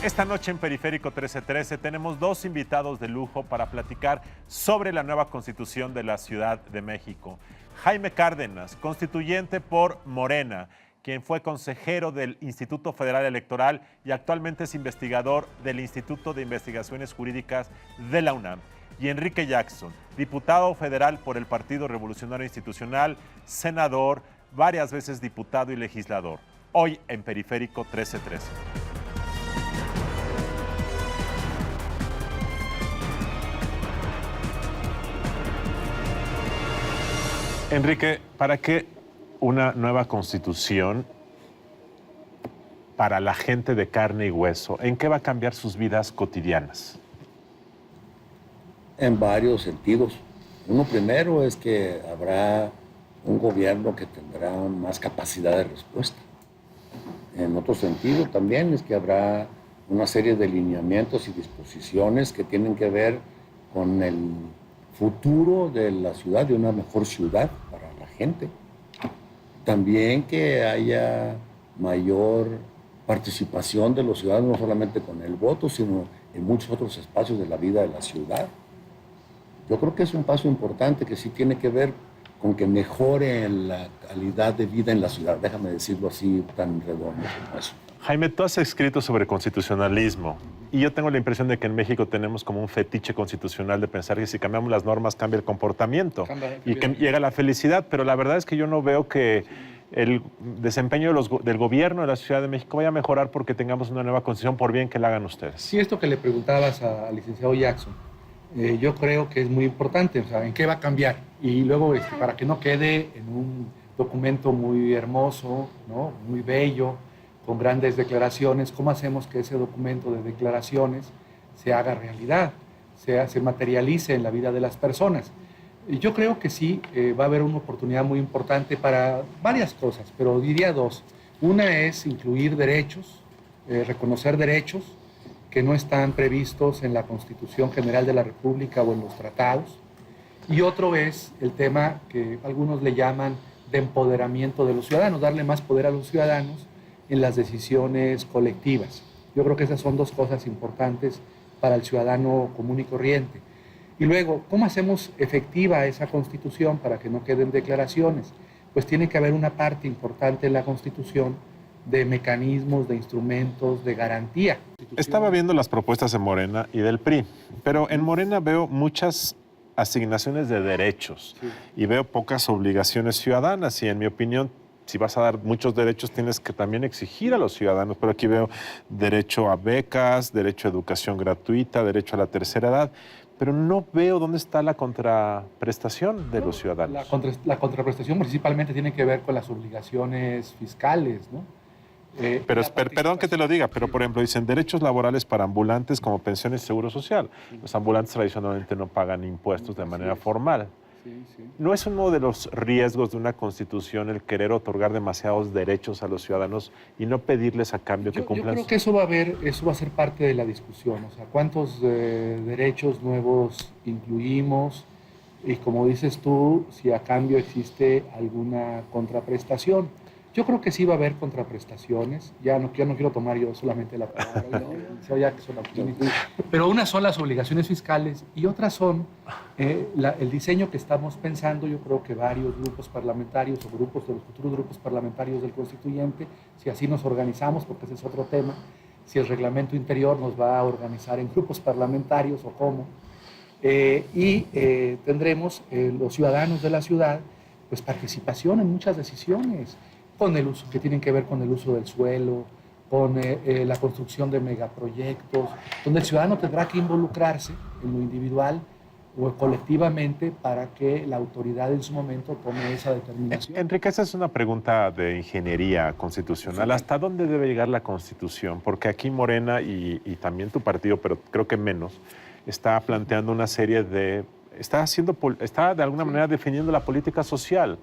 Esta noche en Periférico 1313 tenemos dos invitados de lujo para platicar sobre la nueva Constitución de la Ciudad de México. Jaime Cárdenas, constituyente por Morena, quien fue consejero del Instituto Federal Electoral y actualmente es investigador del Instituto de Investigaciones Jurídicas de la UNAM. Y Enrique Jackson, diputado federal por el Partido Revolucionario Institucional, senador, varias veces diputado y legislador. Hoy en Periférico 1313. Enrique, ¿para qué una nueva constitución para la gente de carne y hueso? ¿En qué va a cambiar sus vidas cotidianas? En varios sentidos. Uno primero es que habrá un gobierno que tendrá más capacidad de respuesta. En otro sentido también es que habrá una serie de lineamientos y disposiciones que tienen que ver con el futuro de la ciudad, de una mejor ciudad para la gente. También que haya mayor participación de los ciudadanos, no solamente con el voto, sino en muchos otros espacios de la vida de la ciudad. Yo creo que es un paso importante que sí tiene que ver con que mejore la calidad de vida en la ciudad. Déjame decirlo así, tan redondo como eso. Jaime, tú has escrito sobre constitucionalismo y yo tengo la impresión de que en México tenemos como un fetiche constitucional de pensar que si cambiamos las normas cambia el comportamiento y que llega la felicidad, pero la verdad es que yo no veo que el desempeño del gobierno de la Ciudad de México vaya a mejorar porque tengamos una nueva constitución, por bien que la hagan ustedes. Sí, esto que le preguntabas al licenciado Jackson, yo creo que es muy importante, o sea, ¿en qué va a cambiar? Y luego, para que no quede en un documento muy hermoso, ¿no? Muy bello, con grandes declaraciones, ¿cómo hacemos que ese documento de declaraciones se haga realidad, se materialice en la vida de las personas? Y yo creo que sí, va a haber una oportunidad muy importante para varias cosas, pero diría dos. Una es incluir derechos, reconocer derechos que no están previstos en la Constitución General de la República o en los tratados. Y otro es el tema que algunos le llaman de empoderamiento de los ciudadanos, darle más poder a los ciudadanos en las decisiones colectivas. Yo creo que esas son dos cosas importantes para el ciudadano común y corriente. Y luego, ¿cómo hacemos efectiva esa Constitución para que no queden declaraciones? Pues tiene que haber una parte importante en la Constitución de mecanismos, de instrumentos, de garantía. Estaba viendo las propuestas de Morena y del PRI, pero en Morena veo muchas asignaciones de derechos y veo pocas obligaciones ciudadanas y en mi opinión, si vas a dar muchos derechos, tienes que también exigir a los ciudadanos. Pero aquí veo derecho a becas, derecho a educación gratuita, derecho a la tercera edad, pero no veo dónde está la contraprestación de los ciudadanos. La contraprestación principalmente tiene que ver con las obligaciones fiscales, ¿no? Pero perdón que te lo diga, pero por ejemplo dicen derechos laborales para ambulantes como pensiones y seguro social. Los ambulantes tradicionalmente no pagan impuestos de manera formal. ¿No es uno de los riesgos de una constitución el querer otorgar demasiados derechos a los ciudadanos y no pedirles a cambio que cumplan? Yo creo que eso va a ser parte de la discusión. O sea, ¿cuántos derechos nuevos incluimos? Y como dices tú, si a cambio existe alguna contraprestación. Yo creo que sí va a haber contraprestaciones. Ya no quiero tomar yo solamente la palabra, pero unas son las obligaciones fiscales y otras son el diseño que estamos pensando. Yo creo que varios grupos parlamentarios o grupos de los futuros grupos parlamentarios del constituyente, si así nos organizamos, porque ese es otro tema, si el reglamento interior nos va a organizar en grupos parlamentarios o cómo, tendremos los ciudadanos de la ciudad pues participación en muchas decisiones con el uso, que tienen que ver con el uso del suelo, con la construcción de megaproyectos, donde el ciudadano tendrá que involucrarse en lo individual o colectivamente para que la autoridad en su momento tome esa determinación. Enrique, esa es una pregunta de ingeniería constitucional. Sí. ¿Hasta dónde debe llegar la Constitución? Porque aquí Morena y también tu partido, pero creo que menos, está planteando una serie de... Está de alguna manera definiendo la política social.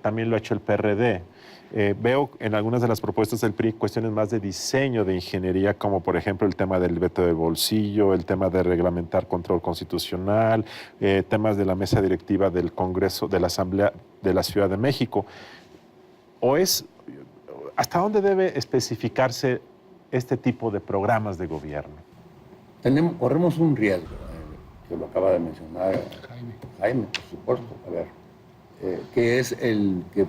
También lo ha hecho el PRD. Veo en algunas de las propuestas del PRI cuestiones más de diseño, de ingeniería, como por ejemplo el tema del veto de bolsillo, el tema de reglamentar control constitucional, temas de la mesa directiva del Congreso, de la Asamblea de la Ciudad de México. ¿Hasta dónde debe especificarse este tipo de programas de gobierno? Corremos un riesgo, que lo acaba de mencionar Jaime, por supuesto, a ver, que es el que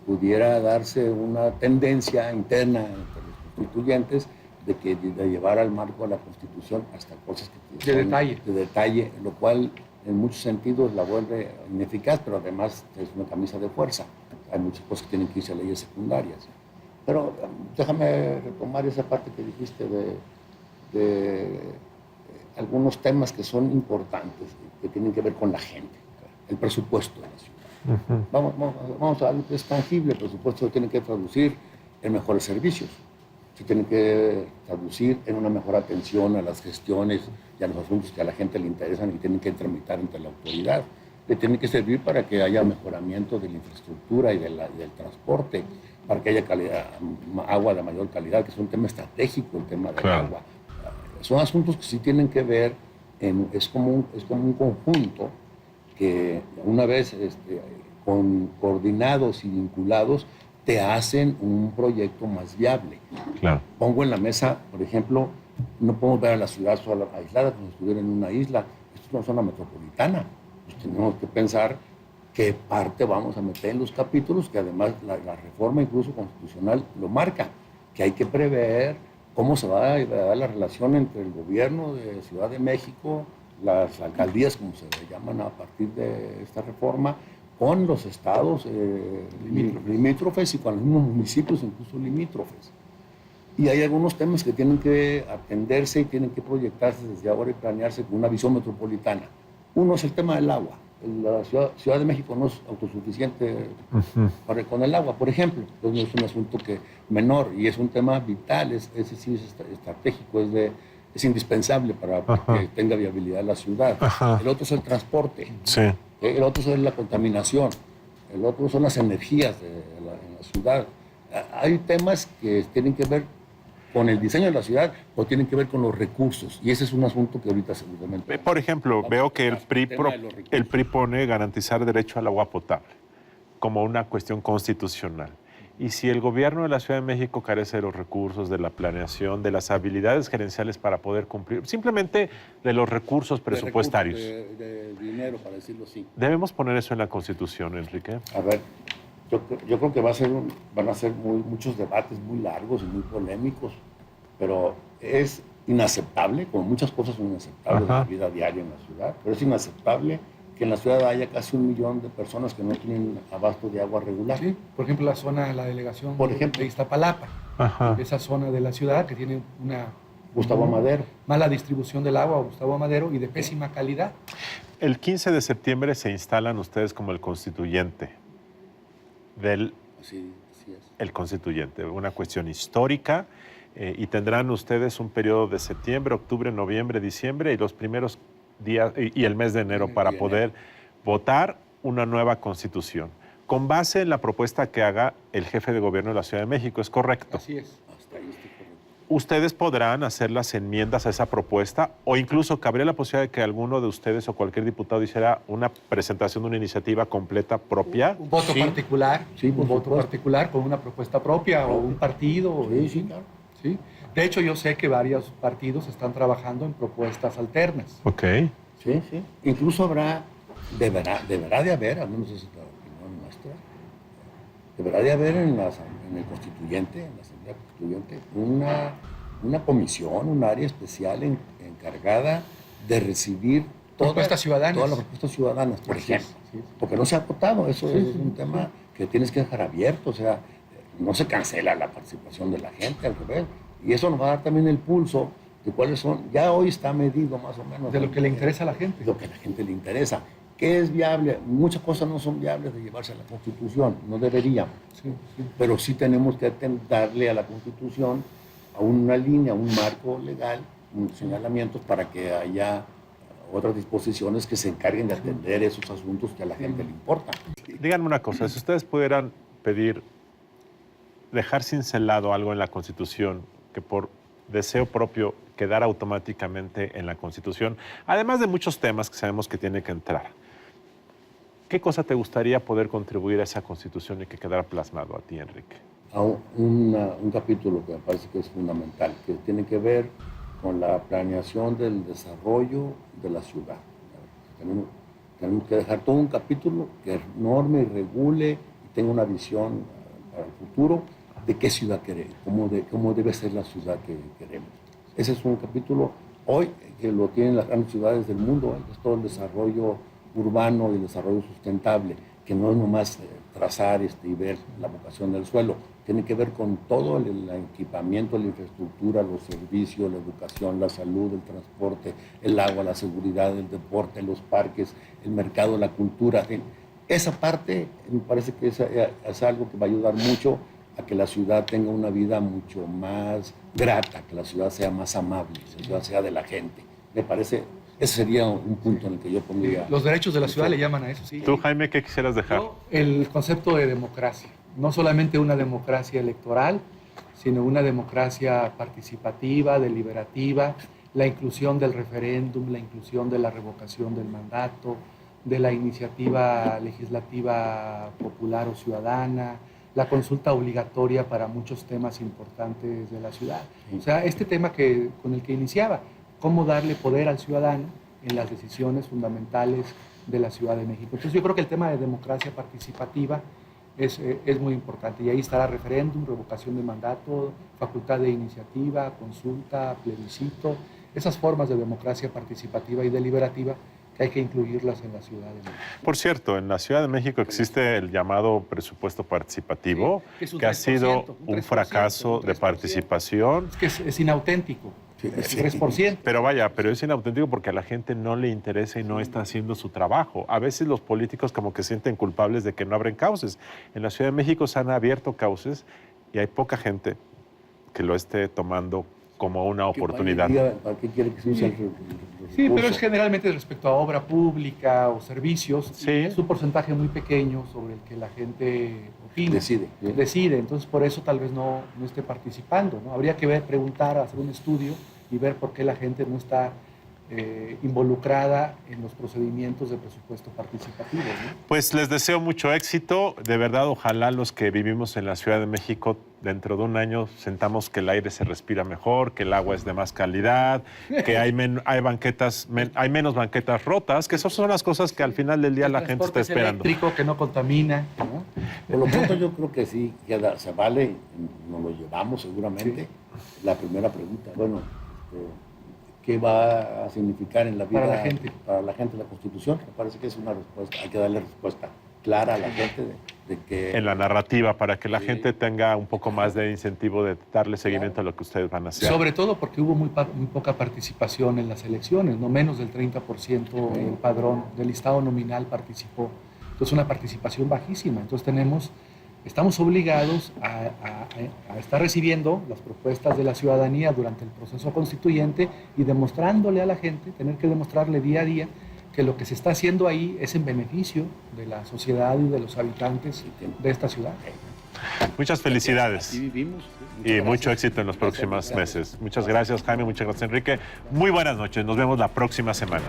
pudiera darse una tendencia interna entre los constituyentes de llevar al marco de la Constitución hasta cosas que de son de detalle, lo cual en muchos sentidos la vuelve ineficaz, pero además es una camisa de fuerza. Hay muchas cosas que tienen que irse a leyes secundarias. Pero déjame retomar esa parte que dijiste de algunos temas que son importantes, que tienen que ver con la gente, el presupuesto de la ciudad. Vamos a algo que es tangible. El presupuesto se tiene que traducir en mejores servicios, se tiene que traducir en una mejor atención a las gestiones y a los asuntos que a la gente le interesan y tienen que tramitar ante la autoridad. Le tiene que servir para que haya mejoramiento de la infraestructura y del transporte, para que haya agua de mayor calidad, que es un tema estratégico, el tema del agua. Son asuntos que sí tienen que ver, es como un conjunto que una vez coordinados y vinculados te hacen un proyecto más viable. Claro. Pongo en la mesa, por ejemplo, no podemos ver a la ciudad sola, aislada, como si estuviera en una isla. Esto es una zona metropolitana. Pues tenemos que pensar qué parte vamos a meter en los capítulos, que además la reforma incluso constitucional lo marca, que hay que prever cómo se va a dar la relación entre el gobierno de Ciudad de México, las alcaldías, como se llaman a partir de esta reforma, con los estados limítrofes y con los mismos municipios, incluso limítrofes. Y hay algunos temas que tienen que atenderse y tienen que proyectarse desde ahora y planearse con una visión metropolitana. Uno es el tema del agua. La Ciudad de México no es autosuficiente con el agua, por ejemplo. Entonces no es un asunto menor y es un tema vital, ese sí es estratégico, es indispensable para que tenga viabilidad la ciudad. El otro es el transporte. Sí. El otro es la contaminación. El otro son las energías en la ciudad. Hay temas que tienen que ver con el diseño de la ciudad o tienen que ver con los recursos. Y ese es un asunto que ahorita seguramente... Por ejemplo, veo que el PRI pone garantizar derecho al agua potable como una cuestión constitucional. Y si el gobierno de la Ciudad de México carece de los recursos, de la planeación, de las habilidades gerenciales para poder cumplir, simplemente de los recursos presupuestarios. De dinero, para decirlo así. ¿Debemos poner eso en la Constitución, Enrique? A ver, yo creo que van a ser muchos debates muy largos y muy polémicos, pero es inaceptable, como muchas cosas son inaceptables en la vida diaria en la ciudad, pero es inaceptable que en la ciudad haya casi 1 millón de personas que no tienen abasto de agua regular. Sí, por ejemplo, la delegación por ejemplo, de Iztapalapa, esa zona de la ciudad que tiene una Gustavo Amadero. Mala distribución del agua, Gustavo Amadero, y de pésima calidad. El 15 de septiembre se instalan ustedes como el constituyente Así es. El constituyente, una cuestión histórica, y tendrán ustedes un periodo de septiembre, octubre, noviembre, diciembre y los primeros días y el mes de enero para poder votar una nueva constitución, con base en la propuesta que haga el jefe de gobierno de la Ciudad de México, ¿es correcto? Así es. Hasta ahí está correcto. ¿Ustedes podrán hacer las enmiendas a esa propuesta o incluso cabría la posibilidad de que alguno de ustedes o cualquier diputado hiciera una presentación de una iniciativa completa propia? Un voto particular, sí, un voto particular con una propuesta propia o un partido. Sí, claro. ¿Sí? De hecho, yo sé que varios partidos están trabajando en propuestas alternas. Ok. Sí. Incluso deberá de haber, al menos esa es la opinión nuestra, deberá de haber en el constituyente, en la Asamblea Constituyente, una comisión, un área especial encargada de recibir todas las propuestas ciudadanas, por ejemplo. Sí. Porque no se ha votado, eso es un tema que tienes que dejar abierto, o sea, no se cancela la participación de la gente, al revés. Y eso nos va a dar también el pulso de cuáles son, ya hoy está medido más o menos. De lo que le interesa a la gente. Lo que a la gente le interesa. ¿Qué es viable? Muchas cosas no son viables de llevarse a la Constitución, no deberíamos. Sí. Pero sí tenemos que darle a la Constitución a una línea, un marco legal, unos señalamientos para que haya otras disposiciones que se encarguen de atender esos asuntos que a la gente le importan. Díganme una cosa, si ustedes pudieran dejar cincelado algo en la Constitución que por deseo propio quedara automáticamente en la Constitución, además de muchos temas que sabemos que tiene que entrar, ¿qué cosa te gustaría poder contribuir a esa Constitución y que quedara plasmado a ti, Enrique? a un capítulo que me parece que es fundamental, que tiene que ver con la planeación del desarrollo de la ciudad. Tenemos que dejar todo un capítulo que norme y regule y tenga una visión para el futuro de qué ciudad queremos, cómo debe ser la ciudad que queremos. Ese es un capítulo hoy que lo tienen las grandes ciudades del mundo, es todo el desarrollo urbano y el desarrollo sustentable, que no es nomás trazar y ver la vocación del suelo, tiene que ver con todo el equipamiento, la infraestructura, los servicios, la educación, la salud, el transporte, el agua, la seguridad, el deporte, los parques, el mercado, la cultura. Esa parte me parece que es algo que va a ayudar mucho a que la ciudad tenga una vida mucho más grata, que la ciudad sea más amable, que la ciudad sea de la gente. Me parece, ese sería un punto en el que yo pondría... Los derechos de la ciudad le llaman a eso, sí. Tú, Jaime, ¿qué quisieras dejar? El concepto de democracia. No solamente una democracia electoral, sino una democracia participativa, deliberativa, la inclusión del referéndum, la inclusión de la revocación del mandato, de la iniciativa legislativa popular o ciudadana, la consulta obligatoria para muchos temas importantes de la ciudad. O sea, este tema con el que iniciaba, cómo darle poder al ciudadano en las decisiones fundamentales de la Ciudad de México. Entonces yo creo que el tema de democracia participativa es muy importante. Y ahí estará referéndum, revocación de mandato, facultad de iniciativa, consulta, plebiscito, esas formas de democracia participativa y deliberativa que hay que incluirlas en la Ciudad de México. Por cierto, en la Ciudad de México existe el llamado presupuesto participativo, sí, que ha sido un fracaso de participación. Es que es inauténtico. El 3%. Pero vaya, pero es inauténtico porque a la gente no le interesa y no está haciendo su trabajo. A veces los políticos como que sienten culpables de que no abren cauces. En la Ciudad de México se han abierto cauces y hay poca gente que lo esté tomando como una oportunidad. ¿Para qué quiere que se use el recurso? Sí, pero es generalmente respecto a obra pública o servicios. Sí. Es un porcentaje muy pequeño sobre el que la gente opina. Decide. Entonces, por eso tal vez no esté participando, ¿no? Habría que preguntar, hacer un estudio y ver por qué la gente no está involucrada en los procedimientos de presupuesto participativo, ¿no? Pues les deseo mucho éxito. De verdad, ojalá los que vivimos en la Ciudad de México dentro de un año sentamos que el aire se respira mejor, que el agua es de más calidad, que hay menos banquetas rotas, que esas son las cosas que al final del día la gente está esperando. Eléctrico, que no contamina, ¿no? Por lo pronto yo creo que sí, se vale, nos lo llevamos seguramente. Sí. La primera pregunta, bueno, ¿qué va a significar en la vida para la gente la Constitución? Me parece que es una respuesta, hay que darle respuesta clara a la gente de que... En la narrativa, para que la gente tenga un poco más de incentivo de darle seguimiento a lo que ustedes van a hacer. Sobre todo porque hubo muy poca participación en las elecciones, no menos del 30% el padrón del listado nominal participó. Entonces una participación bajísima. Entonces estamos obligados a estar recibiendo las propuestas de la ciudadanía durante el proceso constituyente y demostrándole a la gente, tener que demostrarle día a día que lo que se está haciendo ahí es en beneficio de la sociedad y de los habitantes de esta ciudad. Muchas felicidades. Aquí vivimos. Y mucho éxito en los próximos meses. Muchas gracias, Jaime. Muchas gracias, Enrique. Muy buenas noches. Nos vemos la próxima semana.